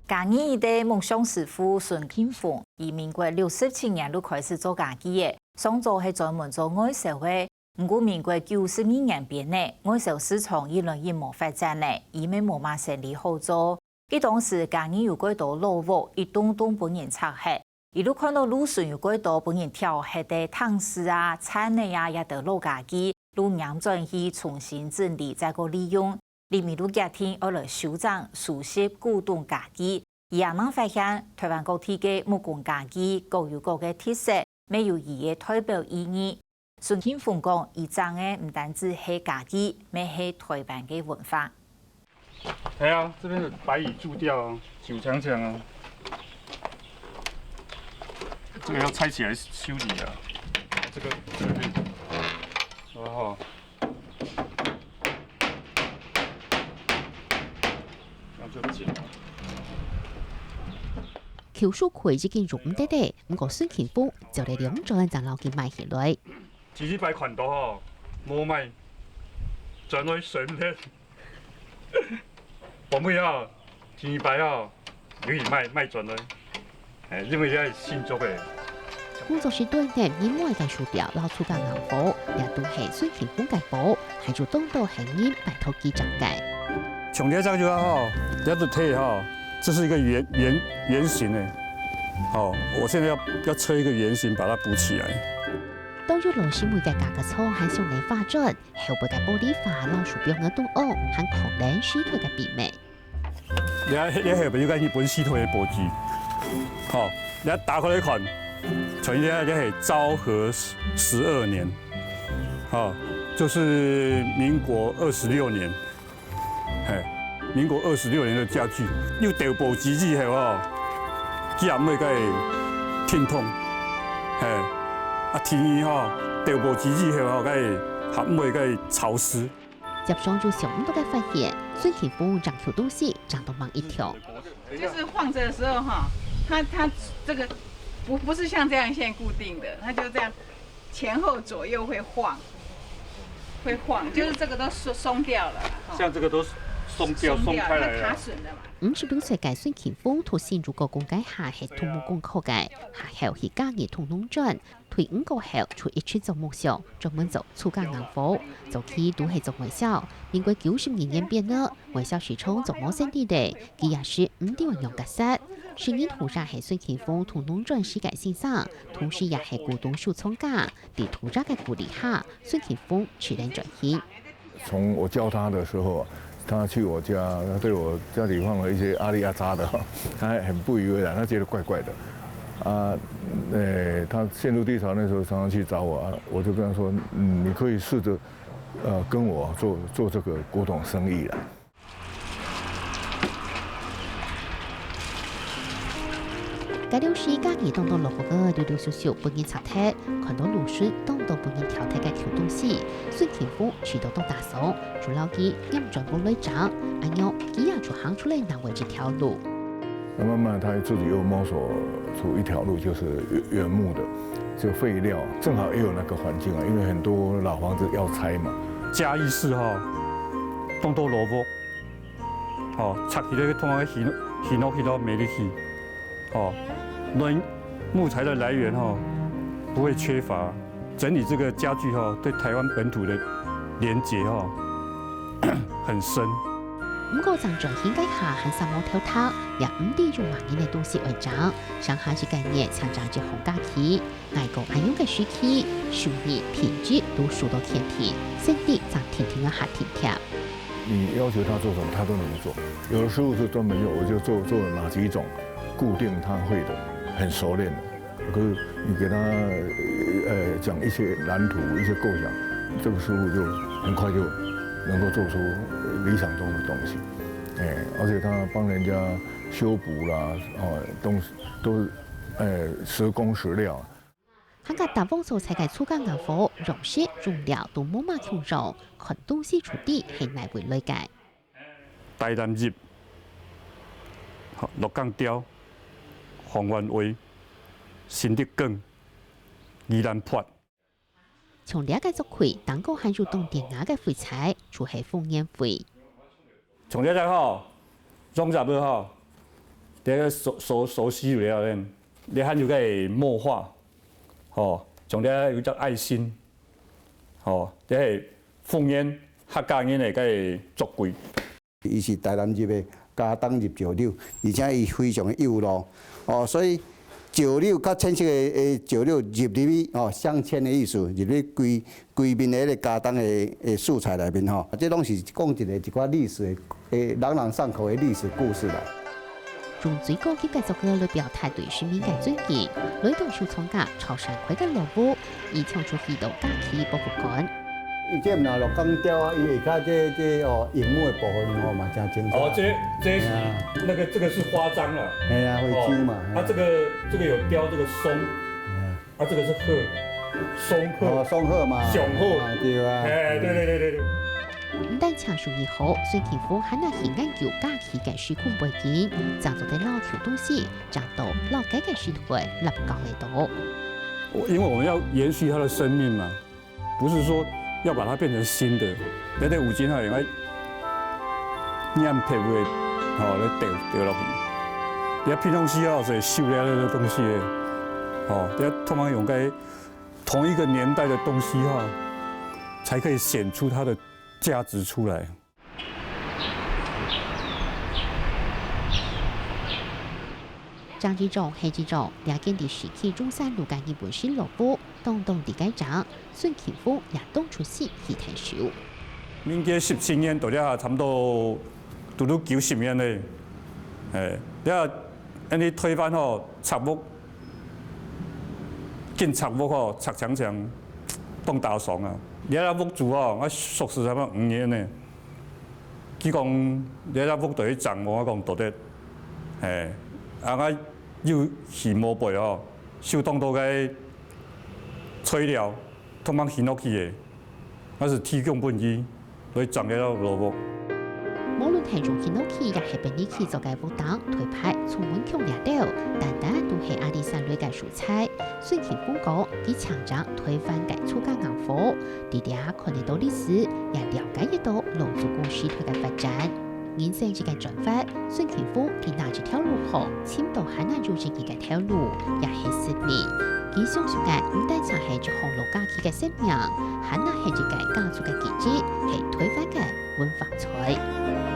家己的梦想师傅孙庆峰，以民国67年就开始做家己的，上早是专门做外销的。不过民国92年变呢，外销市场依然无发展呢，因为无嘛生意好做。佢当时家己有几多老屋，一栋栋本人拆黑，一路看到路顺有几多本人挑黑的汤匙啊、餐的啊，也得老家己，路佯转去重新整理再个利用。里面都家庭要来修整、熟悉古董家己，也能发现台湾各地的木工家己各有各的特色，没有伊的代表意义。孙庆峰讲，伊种的唔单止系家己，咪系台湾的文化。系啊，这边的白蚁蛀掉啊，九强强啊，这个要拆起来修理啊，这个哦。 橋叔佢已經用得的，不過孫慶峰就嚟兩轉就撈佢買起來。自己擺裙度嗬，冇買，轉去上咧。我妹啊，自己擺啊，有時賣轉去，因為係新竹嘅。工作時段嘅以外嘅手錶撈出間硬貨，也都係孫慶峰嘅寶，係做當到係因擺頭機長嘅。從呢張就好，你要睇哈。 这是一个圆形的，好，我现在要吹一个圆形，把它补起来。當咗老師每嘅價格錯係上嚟發展，後背嘅玻璃化老鼠標嘅東歐，係狂靚屍體嘅別名。你後邊要緊本屍體嘅布置，好，你打開來看，從呢一係昭和12年，好，就是民國26年，係。 民國26年的家具，有掉布機子係喎，既然袂個天痛，係啊天吼掉布機子係喎，個還袂個潮濕。接上就小多嘅發現，孫慶峰長條東西長到猛一條。就是晃着的時候哈，它這個不是像這樣線固定的，它就這樣前後左右會晃，就是這個都鬆掉了。像這個都。 鬆開來了。56歲嘅孫慶峰同先入個公街下係土木工科嘅，下後係家業同農轉，退伍過後就一直做夢想，專門做粗架硬貨，早期都係做外銷。民國92年變咗外銷市場做冇生意嘅，佢也是5點用嘅實。10年土沙係孫慶峰同農轉世界先生，同時也係古董收藏家。喺土沙嘅鼓勵下，孫慶峰持人轉型。從我教他的時候。 他去我家，他對我家裡放了一些阿里阿扎的，他還很不以為然，他覺得怪怪的。他陷入低潮那時候，常常去找我，我就跟他說，你可以試着，跟我做這個古董生意啦。介紹是家己當到落個溜溜少少半年拆體，看到露水當到半年挑剔嘅橋東西，孫慶峰去到東大嫂，做老機任轉工女長，阿娘佢也就行出來拿為這條路。慢慢他自己又摸索出一條路，就是原木的，就廢料，正好也有那個環境啊，因為很多老房子要拆嘛。嘉義市哈，當到蘿蔔，哦，拆起來通常起到沒力氣，哦。 木材的來源哈不會缺乏，整理這個家具哈對台灣本土的連結哈很深。不過在轉型底下，很少冇跳塔，也唔地用萬年嘅東西為長，上下之概念像長隻紅假期，外國愛用嘅時期，樹葉品質都數到天庭，甚至在天庭嘅下天貼。你要求他做什麼，他都能做。有的師傅是專門用，我就做哪幾種，固定他會的。 很熟練的，可是你給他講一些藍圖、一些構想，這個師傅就很快就能夠做出理想中的東西。而且他幫人家修補啦，東西都實工實料。香港大豐收才嘅粗架硬貨，用色用料都冇乜強壯，看東西出地係難為理解。台南葉、鹿港雕。 黃灣圍、新德港、宜蘭坡，從呢個作會，當個係入動電壓嘅廢材，就係烽煙灰。從呢個吼，裝入去吼，你个熟悉了咧，你喊就个墨画，吼，从咧有只爱心，吼，即系烽烟客家人的个作规。伊是台南入的家当入石榴，而且伊非常的幼老，哦，所以石榴较浅色的石榴入入去哦，镶嵌的意思入去规面的迄个家当的素材内面吼，这拢是讲一寡历史的朗朗上口的历史故事啦。中最高级嘅作家嚟表態對市民嘅尊敬，來到小廠家潮汕區嘅老母，以唱出許多假期博物館。伊這毋若落鋼雕啊，伊下骹這哦熒幕的部分哦嘛真精彩。哦，这是那个这个是花章了。哎呀，徽州嘛。啊，这个有雕这个松，啊，这个是鹤，松鹤。哦，松鹤嘛。雄鹤。对啊。哎，对。唔但唱書以後，孫天福還能去研究假期嘅時空背景，將做啲老條東西，將到老街嘅時代立交嚟到。因為我們要延續它的生命嘛，不是說要把它變成新的。你哋有錢係應該念片會，吼，你掉落去。你平常時要是修煉那個東西嘅，吼，你通常用該同一個年代的東西哈，才可以顯出它的價值出來。張之忠、黑之忠兩件的時期中山路間嘅本身落步，東東地街長，孫乾豐也當出席去睇show。民國17年到了差不多到到90年嘞，了安尼推翻吼插木，建插木吼插牆當大爽啊！了木住吼，我熟識差不多5年呢。佢講了木對佢漲，我講到底，我又魚毛背吼，手當到個吹料，通幫掀落去嘅，我是提供本意。所以漲嘅落木。無論係用掀落去，也係俾你去做嘅活動推派，從門口掠到，單都係阿里山類嘅蔬菜。孫乾豐講，佢強調推翻嘅粗家硬貨，啲啲看得到歷史，也了解得到農作公司佢嘅發展。人生這個轉發，孫乾豐佢拿住條路後，簽到海南做自己嘅條路，也係使命。佢相信嘅唔單止係一項老假期嘅生命，海南係一個家族嘅記憶，係推翻嘅文化財。